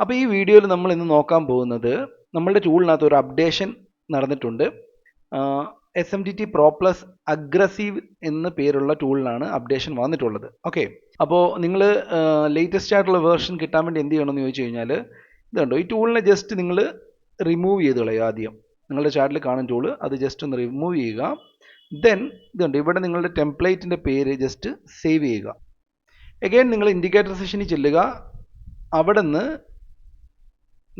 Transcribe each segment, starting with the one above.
അപ്പോൾ ഈ വീഡിയോയിൽ നമ്മൾ ഇന്ന് നോക്കാൻ പോകുന്നത് നമ്മളുടെ ടൂളിനകത്ത് ഒരു അപ്ഡേഷൻ നടന്നിട്ടുണ്ട്. SMTT Pro Plus അഗ്രസീവ് എന്ന പേരുള്ള ടൂളിനാണ് അപ്ഡേഷൻ വന്നിട്ടുള്ളത്. ഓക്കെ, അപ്പോൾ നിങ്ങൾ ലേറ്റസ്റ്റ് ആയിട്ടുള്ള വേർഷൻ കിട്ടാൻ വേണ്ടി എന്ത് ചെയ്യണമെന്ന് ചോദിച്ചു കഴിഞ്ഞാൽ, ഇതുണ്ടോ ഈ ടൂളിനെ ജസ്റ്റ് നിങ്ങൾ റിമൂവ് ചെയ്ത് കളയുക. ആദ്യം നിങ്ങളുടെ ചാറ്റിൽ കാണും ടൂള്, അത് ജസ്റ്റ് ഒന്ന് റിമൂവ് ചെയ്യുക. ദെൻ ഇതുണ്ട് ഇവിടെ നിങ്ങളുടെ ടെംപ്ലേറ്റിൻ്റെ പേര് ജസ്റ്റ് സേവ് ചെയ്യുക. എഗെയിൻ നിങ്ങൾ ഇൻഡിക്കേറ്റർ സെഷനിൽ ചെല്ലുക. അവിടെ നിന്ന്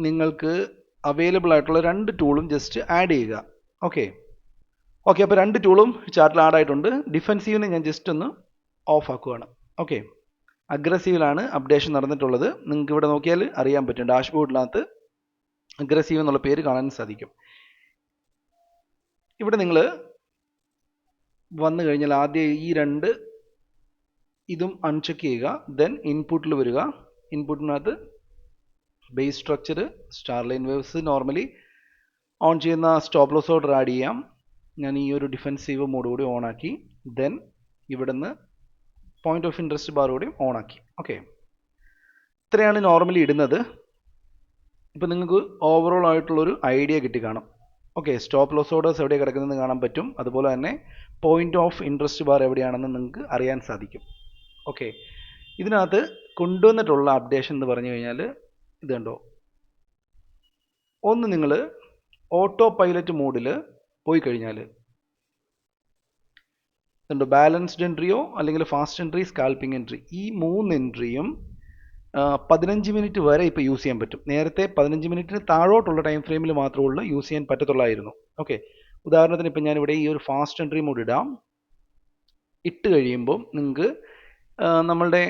നിങ്ങൾക്ക് അവൈലബിൾ ആയിട്ടുള്ള രണ്ട് ടൂളും ജസ്റ്റ് ആഡ് ചെയ്യുക. ഓക്കെ, അപ്പോൾ രണ്ട് ടൂളും ചാർട്ടിൽ ആഡ് ആയിട്ടുണ്ട്. ഡിഫെൻസീവിനെ ഞാൻ ജസ്റ്റ് ഒന്ന് ഓഫ് ആക്കുകയാണ്. ഓക്കെ, അഗ്രസീവിലാണ് അപ്ഡേഷൻ നടന്നിട്ടുള്ളത്. നിങ്ങൾക്ക് ഇവിടെ നോക്കിയാൽ അറിയാൻ പറ്റും, ഡാഷ്ബോർഡിനകത്ത് അഗ്രസീവ് എന്നുള്ള പേര് കാണാൻ സാധിക്കും. ഇവിടെ നിങ്ങൾ വന്നു കഴിഞ്ഞാൽ ആദ്യം ഈ രണ്ട് ഇതും അൺചെക്ക് ചെയ്യുക. ദെൻ ഇൻപുട്ടിൽ വരിക. ഇൻപുട്ടിനകത്ത് base structure, starline waves normally on ചെയ്യുന്ന സ്റ്റോപ്പ് ലോസ് ഓർഡർ ആഡ് ചെയ്യാം. ഞാൻ ഈ ഒരു ഡിഫെൻസീവ് മോഡ് കൂടി ഓൺ ആക്കി. ദെൻ ഇവിടുന്ന് പോയിന്റ് ഓഫ് ഇൻട്രസ്റ്റ് ബാർ കൂടി ഓൺ ആക്കി. ഓക്കെ, ഇത്രയാണ് നോർമലി ഇടുന്നത്. ഇപ്പം നിങ്ങൾക്ക് ഓവറോൾ ആയിട്ടുള്ളൊരു ഐഡിയ കിട്ടി കാണും. ഓക്കെ, സ്റ്റോപ്പ് ലോസ് ഓർഡേഴ്സ് എവിടെ കിടക്കുന്നതെന്ന് കാണാൻ പറ്റും. അതുപോലെ തന്നെ പോയിന്റ് ഓഫ് ഇൻട്രസ്റ്റ് ബാർ എവിടെയാണെന്ന് നിങ്ങൾക്ക് അറിയാൻ സാധിക്കും. ഓക്കെ, ഇതിനകത്ത് കൊണ്ടുവന്നിട്ടുള്ള അപ്ഡേഷൻ എന്ന് പറഞ്ഞു കഴിഞ്ഞാൽ ഇത് കണ്ടോ, ഒന്ന് നിങ്ങൾ ഓട്ടോ പൈലറ്റ് മോഡിൽ പോയി കഴിഞ്ഞാൽ ഇതുണ്ടോ, ബാലൻസ്ഡ് എൻട്രിയോ അല്ലെങ്കിൽ ഫാസ്റ്റ് എൻട്രി, സ്കാൽപ്പിംഗ് എൻട്രി, ഈ മൂന്ന് എൻട്രിയും 15 മിനിറ്റ് വരെ ഇപ്പോൾ യൂസ് ചെയ്യാൻ പറ്റും. നേരത്തെ 15 മിനിറ്റിന് താഴോട്ടുള്ള ടൈം ഫ്രെയിമിൽ മാത്രമേ യൂസ് ചെയ്യാൻ പറ്റത്തുള്ളായിരുന്നു. ഓക്കെ, ഉദാഹരണത്തിന് ഇപ്പം ഞാനിവിടെ ഈ ഒരു ഫാസ്റ്റ് എൻട്രി മോഡ് ഇടാം. ഇട്ട് കഴിയുമ്പോൾ നിങ്ങൾക്ക് നമ്മളുടെ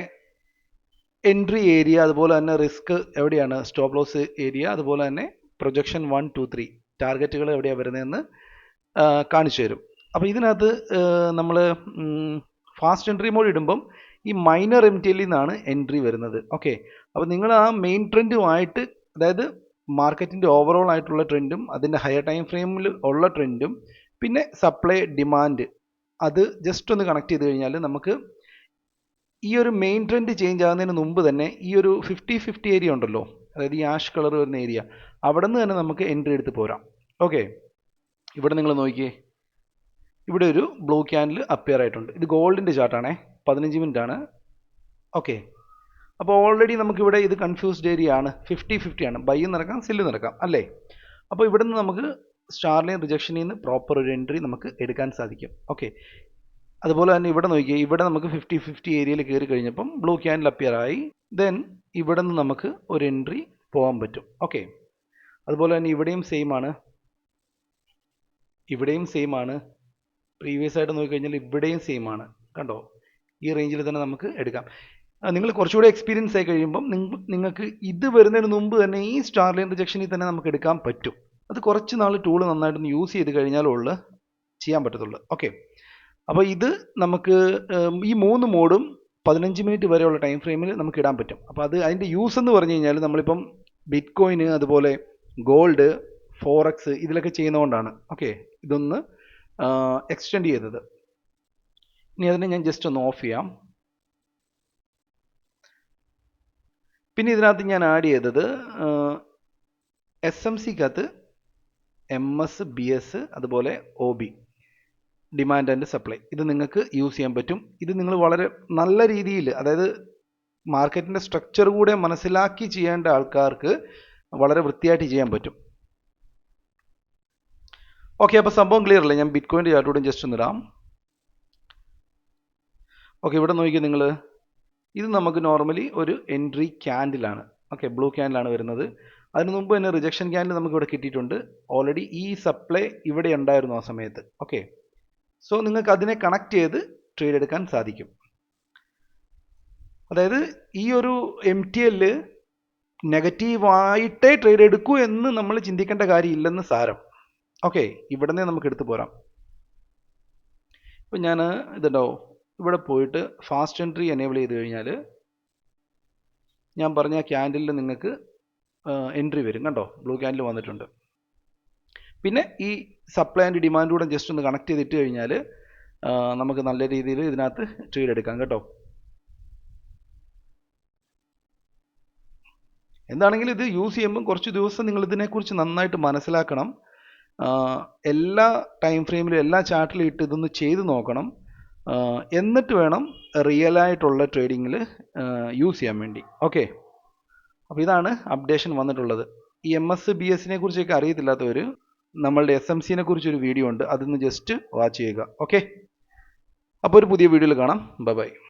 എൻട്രി ഏരിയ, അതുപോലെ തന്നെ റിസ്ക് എവിടെയാണ്, സ്റ്റോപ്പ് ലോസ് ഏരിയ, അതുപോലെ തന്നെ പ്രൊജക്ഷൻ 1, 2, 3 ടാർഗറ്റുകൾ എവിടെയാണ് വരുന്നതെന്ന് കാണിച്ചു തരും. അപ്പോൾ ഇതിനകത്ത് നമ്മൾ ഫാസ്റ്റ് എൻട്രി മോഡ് ഇടുമ്പം ഈ മൈനർ MTL നിന്നാണ് എൻട്രി വരുന്നത്. ഓക്കെ, അപ്പോൾ നിങ്ങൾ ആ മെയിൻ ട്രെൻഡുമായിട്ട്, അതായത് മാർക്കറ്റിൻ്റെ ഓവറോൾ ആയിട്ടുള്ള ട്രെൻഡും അതിൻ്റെ ഹയർ ടൈം ഫ്രെയിമിൽ ഉള്ള ട്രെൻഡും പിന്നെ സപ്ലൈ ഡിമാൻഡ്, അത് ജസ്റ്റ് ഒന്ന് കണക്ട് ചെയ്ത് കഴിഞ്ഞാൽ നമുക്ക് ഈ ഒരു മെയിൻ ട്രെൻഡ് ചേഞ്ച് ആകുന്നതിന് മുമ്പ് തന്നെ ഈ ഒരു 50-50 ഏരിയ ഉണ്ടല്ലോ, അതായത് ഈ ആഷ് കളർ വരുന്ന ഏരിയ, അവിടെ നിന്ന് തന്നെ നമുക്ക് എൻട്രി എടുത്ത് പോരാം. ഓക്കെ, ഇവിടെ നിങ്ങൾ നോക്കിയേ, ഇവിടെ ഒരു ബ്ലൂ ക്യാൻഡിൽ അപ്പിയർ ആയിട്ടുണ്ട്. ഇത് ഗോൾഡിൻ്റെ ചാർട്ടാണേ, 15 മിനിറ്റ് ആണ്. ഓക്കെ, അപ്പോൾ ഓൾറെഡി നമുക്കിവിടെ ഇത് കൺഫ്യൂസ്ഡ് ഏരിയ ആണ്, 50-50 ആണ്, ബൈ നടക്കാം സെല്ല് നടക്കാം അല്ലേ. അപ്പോൾ ഇവിടെ നിന്ന് നമുക്ക് സ്റ്റാർലൈൻ റിജക്ഷനിൽ നിന്ന് പ്രോപ്പർ ഒരു എൻട്രി നമുക്ക് എടുക്കാൻ സാധിക്കും. ഓക്കെ, അതുപോലെ തന്നെ ഇവിടെ നോക്കിയാൽ ഇവിടെ നമുക്ക് 50-50 ഏരിയയിൽ കയറി കഴിഞ്ഞപ്പം ബ്ലൂ ക്യാൻഡിൽ അപ്പിയർ ആയി. ദെൻ ഇവിടെ നിന്ന് നമുക്ക് ഒരു എൻട്രി പോകാൻ പറ്റും. ഓക്കെ, അതുപോലെ തന്നെ ഇവിടെയും സെയിം ആണ്, ഇവിടെയും സെയിം ആണ്. പ്രീവിയസ് ആയിട്ട് നോക്കിക്കഴിഞ്ഞാൽ ഇവിടെയും സെയിം ആണ്. കണ്ടോ, ഈ റേഞ്ചിൽ തന്നെ നമുക്ക് എടുക്കാം. നിങ്ങൾ കുറച്ചുകൂടി എക്സ്പീരിയൻസ് ആയി കഴിയുമ്പം നിങ്ങൾക്ക് ഇത് വരുന്നതിന് മുമ്പ് തന്നെ ഈ സ്റ്റാർലൈൻ റിജക്ഷനിൽ തന്നെ നമുക്ക് എടുക്കാൻ പറ്റും. അത് കുറച്ച് നാൾ ടൂൾ നന്നായിട്ടൊന്ന് യൂസ് ചെയ്ത് കഴിഞ്ഞാലുള്ള ചെയ്യാൻ പറ്റത്തുള്ളൂ. ഓക്കെ, അപ്പോൾ ഇത് നമുക്ക് ഈ 3 മോഡും 15 മിനിറ്റ് വരെയുള്ള ടൈം ഫ്രെയിമിൽ നമുക്ക് ഇടാൻ പറ്റും. അപ്പോൾ അതിൻ്റെ യൂസ് എന്ന് പറഞ്ഞു കഴിഞ്ഞാൽ നമ്മളിപ്പം ബിറ്റ് കോയിന്, അതുപോലെ ഗോൾഡ്, ഫോറക്സ് ഇതിലൊക്കെ ചെയ്യുന്നതുകൊണ്ടാണ്. ഓക്കെ, ഇതൊന്ന് എക്സ്റ്റെൻഡ് ചെയ്തത്. ഇനി അതിനെ ഞാൻ ജസ്റ്റ് ഒന്ന് ഓഫ് ചെയ്യാം. പിന്നെ ഇതിനകത്ത് ഞാൻ ആഡ് ചെയ്തത് SMCക്കകത്ത് MS, BS, അതുപോലെ OB, ഡിമാൻഡ് ആൻഡ് സപ്ലൈ, ഇത് നിങ്ങൾക്ക് യൂസ് ചെയ്യാൻ പറ്റും. ഇത് നിങ്ങൾ വളരെ നല്ല രീതിയിൽ, അതായത് മാർക്കറ്റിൻ്റെ സ്ട്രക്ചർ കൂടെ മനസ്സിലാക്കി ചെയ്യേണ്ട ആൾക്കാർക്ക് വളരെ വൃത്തിയായിട്ട് ചെയ്യാൻ പറ്റും. ഓക്കെ, അപ്പോൾ സംഭവം ക്ലിയർ അല്ലേ? ഞാൻ ബിറ്റ് കോയിൻ്റെ ചാർട്ടൂടെ ജസ്റ്റ് ഒന്ന് ഇടാം. ഓക്കെ, ഇവിടെ നോക്കിയാൽ നിങ്ങൾ, ഇത് നമുക്ക് നോർമലി ഒരു എൻട്രി ക്യാൻഡിലാണ്. ഓക്കെ, ബ്ലൂ ക്യാൻഡിലാണ് വരുന്നത്. അതിന് മുമ്പ് തന്നെ റിജക്ഷൻ ക്യാൻഡിൽ നമുക്ക് ഇവിടെ കിട്ടിയിട്ടുണ്ട്. ഓൾറെഡി ഈ സപ്ലൈ ഇവിടെ ഉണ്ടായിരുന്നു ആ സമയത്ത്. ഓക്കെ, സോ നിങ്ങൾക്ക് അതിനെ കണക്ട് ചെയ്ത് ട്രേഡ് എടുക്കാൻ സാധിക്കും. അതായത് ഈ ഒരു MTL നെഗറ്റീവായിട്ടേ ട്രേഡ് എടുക്കൂ എന്ന് നമ്മൾ ചിന്തിക്കേണ്ട കാര്യമില്ലെന്ന് സാരം. ഓക്കെ, ഇവിടെ നിന്ന് നമുക്ക് എടുത്തു പോരാം. ഇപ്പം ഞാൻ ഇതുണ്ടോ, ഇവിടെ പോയിട്ട് ഫാസ്റ്റ് എൻട്രി എനേബിൾ ചെയ്ത് കഴിഞ്ഞാൽ ഞാൻ പറഞ്ഞ ക്യാൻഡിലിൽ നിങ്ങൾക്ക് എൻട്രി വരും. കണ്ടോ, ബ്ലൂ ക്യാൻഡിൽ വന്നിട്ടുണ്ട്. പിന്നെ ഈ സപ്ലൈ ആൻഡ് ഡിമാൻഡ് കൂടെ ജസ്റ്റ് ഒന്ന് കണക്ട് ചെയ്തിട്ട് കഴിഞ്ഞാൽ നമുക്ക് നല്ല രീതിയിൽ ഇതിനകത്ത് ട്രേഡ് എടുക്കാം കേട്ടോ. എന്താണെങ്കിലും ഇത് യൂസ് ചെയ്യുമ്പോൾ കുറച്ച് ദിവസം നിങ്ങൾ ഇതിനെക്കുറിച്ച് നന്നായിട്ട് മനസ്സിലാക്കണം. എല്ലാ ടൈം ഫ്രെയിമിലും എല്ലാ ചാർട്ടിലും ഇട്ട് ഇതൊന്ന് ചെയ്ത് നോക്കണം. എന്നിട്ട് വേണം റിയലായിട്ടുള്ള ട്രേഡിങ്ങിൽ യൂസ് ചെയ്യാൻ വേണ്ടി. ഓക്കെ, അപ്പോൾ ഇതാണ് അപ്ഡേഷൻ വന്നിട്ടുള്ളത്. ഈ MSBSനെ കുറിച്ചൊക്കെ അറിയത്തില്ലാത്തവർ നമ്മളുടെ SMCനെ കുറിച്ചൊരു വീഡിയോ ഉണ്ട്, അതൊന്ന് ജസ്റ്റ് വാച്ച് ചെയ്യുക. ഓക്കെ, അപ്പോൾ ഒരു പുതിയ വീഡിയോയിൽ കാണാം. Bye bye.